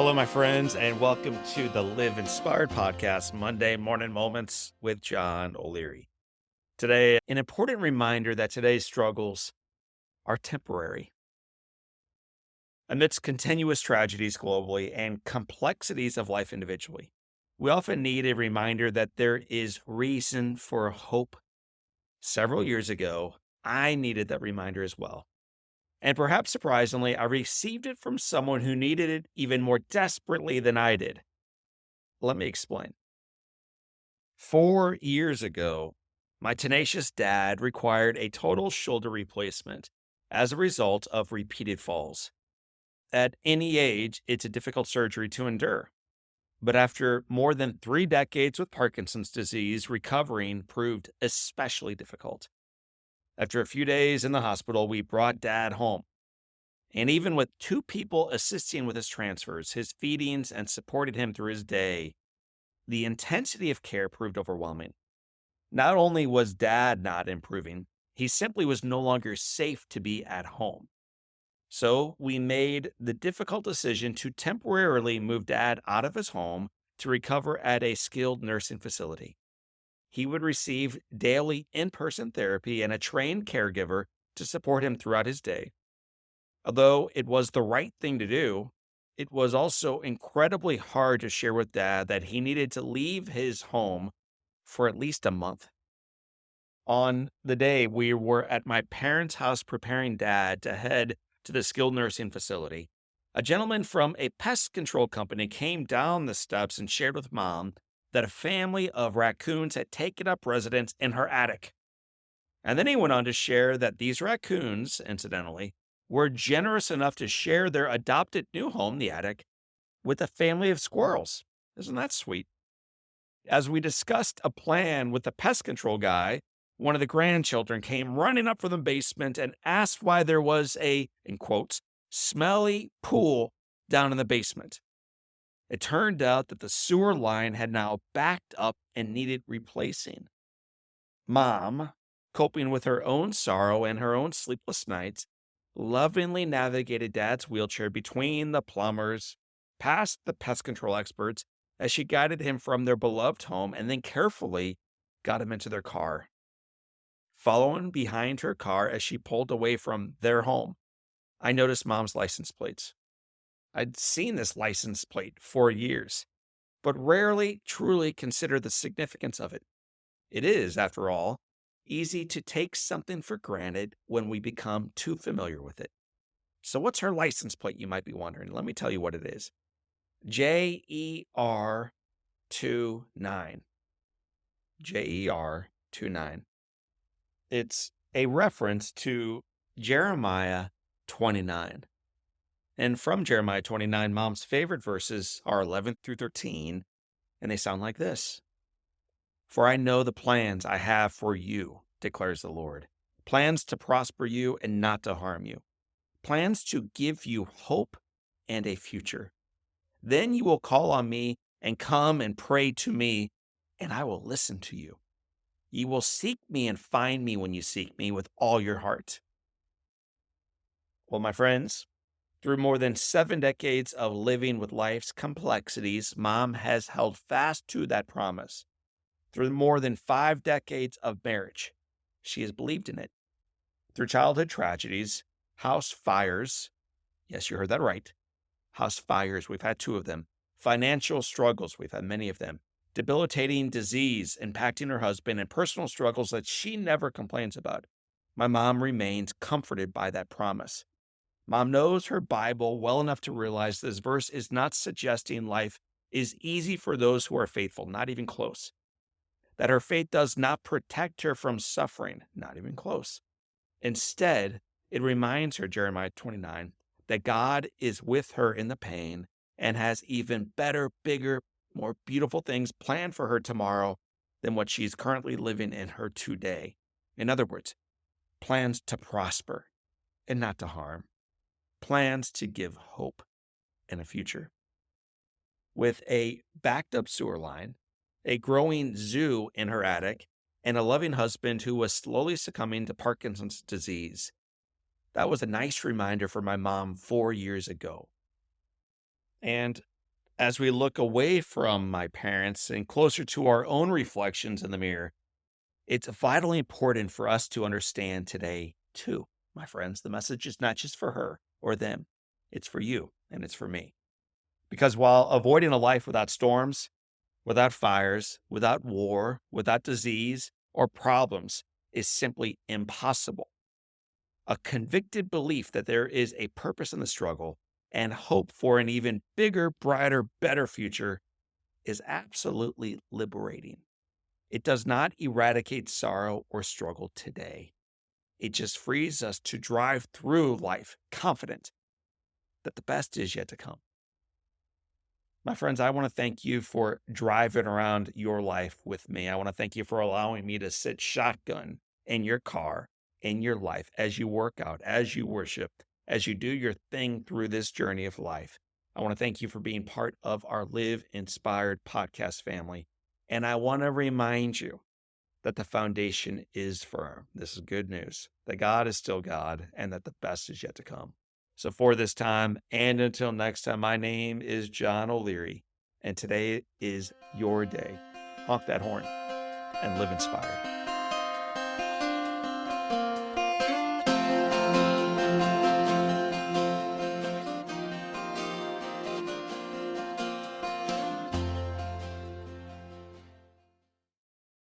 Hello, my friends, and welcome to the Live Inspired podcast, Monday Morning Moments with John O'Leary. Today, an important reminder that today's struggles are temporary. Amidst continuous tragedies globally and complexities of life individually, we often need a reminder that there is reason for hope. Several years ago, I needed that reminder as well. And perhaps surprisingly, I received it from someone who needed it even more desperately than I did. Let me explain. 4 years ago, my tenacious dad required a total shoulder replacement as a result of repeated falls. At any age, it's a difficult surgery to endure. But after more than 3 decades with Parkinson's disease, recovering proved especially difficult. After a few days in the hospital, we brought Dad home. And even with 2 people assisting with his transfers, his feedings, and supported him through his day, the intensity of care proved overwhelming. Not only was Dad not improving, he simply was no longer safe to be at home. So we made the difficult decision to temporarily move Dad out of his home to recover at a skilled nursing facility. He would receive daily in-person therapy and a trained caregiver to support him throughout his day. Although it was the right thing to do, it was also incredibly hard to share with Dad that he needed to leave his home for at least a month. On the day we were at my parents' house preparing Dad to head to the skilled nursing facility, a gentleman from a pest control company came down the steps and shared with Mom that a family of raccoons had taken up residence in her attic. And then he went on to share that these raccoons, incidentally, were generous enough to share their adopted new home, the attic, with a family of squirrels. Isn't that sweet? As we discussed a plan with the pest control guy, one of the grandchildren came running up from the basement and asked why there was a, in quotes, smelly pool down in the basement. It turned out that the sewer line had now backed up and needed replacing. Mom, coping with her own sorrow and her own sleepless nights, lovingly navigated Dad's wheelchair between the plumbers, past the pest control experts, as she guided him from their beloved home and then carefully got him into their car. Following behind her car as she pulled away from their home, I noticed Mom's license plates. I'd seen this license plate for years, but rarely truly considered the significance of it. It is, after all, easy to take something for granted when we become too familiar with it. So what's her license plate, you might be wondering? Let me tell you what it is. JER 29. JER 29. It's a reference to Jeremiah 29. And from Jeremiah 29, Mom's favorite verses are 11 through 13, and they sound like this. For I know the plans I have for you, declares the Lord. Plans to prosper you and not to harm you. Plans to give you hope and a future. Then you will call on me and come and pray to me, and I will listen to you. You will seek me and find me when you seek me with all your heart. Well, my friends, through more than 7 decades of living with life's complexities, Mom has held fast to that promise. Through more than 5 decades of marriage, she has believed in it. Through childhood tragedies, house fires, yes, you heard that right, house fires, we've had 2 of them, financial struggles, we've had many of them, debilitating disease impacting her husband, and personal struggles that she never complains about. My mom remains comforted by that promise. Mom knows her Bible well enough to realize this verse is not suggesting life is easy for those who are faithful, not even close. That her faith does not protect her from suffering, not even close. Instead, it reminds her, Jeremiah 29, that God is with her in the pain and has even better, bigger, more beautiful things planned for her tomorrow than what she's currently living in her today. In other words, plans to prosper and not to harm, plans to give hope and a future. With a backed up sewer line, a growing zoo in her attic, and a loving husband who was slowly succumbing to Parkinson's disease. That was a nice reminder for my mom 4 years ago. And As we look away from my parents and closer to our own reflections in the mirror, it's vitally important for us to understand today, too, my friends. The message is not just for her or them, it's for you and it's for me. Because while avoiding a life without storms, without fires, without war, without disease or problems is simply impossible, a convicted belief that there is a purpose in the struggle and hope for an even bigger, brighter, better future is absolutely liberating. It does not eradicate sorrow or struggle today. It just frees us to drive through life confident that the best is yet to come. My friends, I want to thank you for driving around your life with me. I want to thank you for allowing me to sit shotgun in your car, in your life, as you work out, as you worship, as you do your thing through this journey of life. I want to thank you for being part of our Live Inspired podcast family. And I want to remind you that the foundation is firm. This is good news, that God is still God and that the best is yet to come. So for this time and until next time, my name is John O'Leary, and today is your day. Honk that horn and live inspired.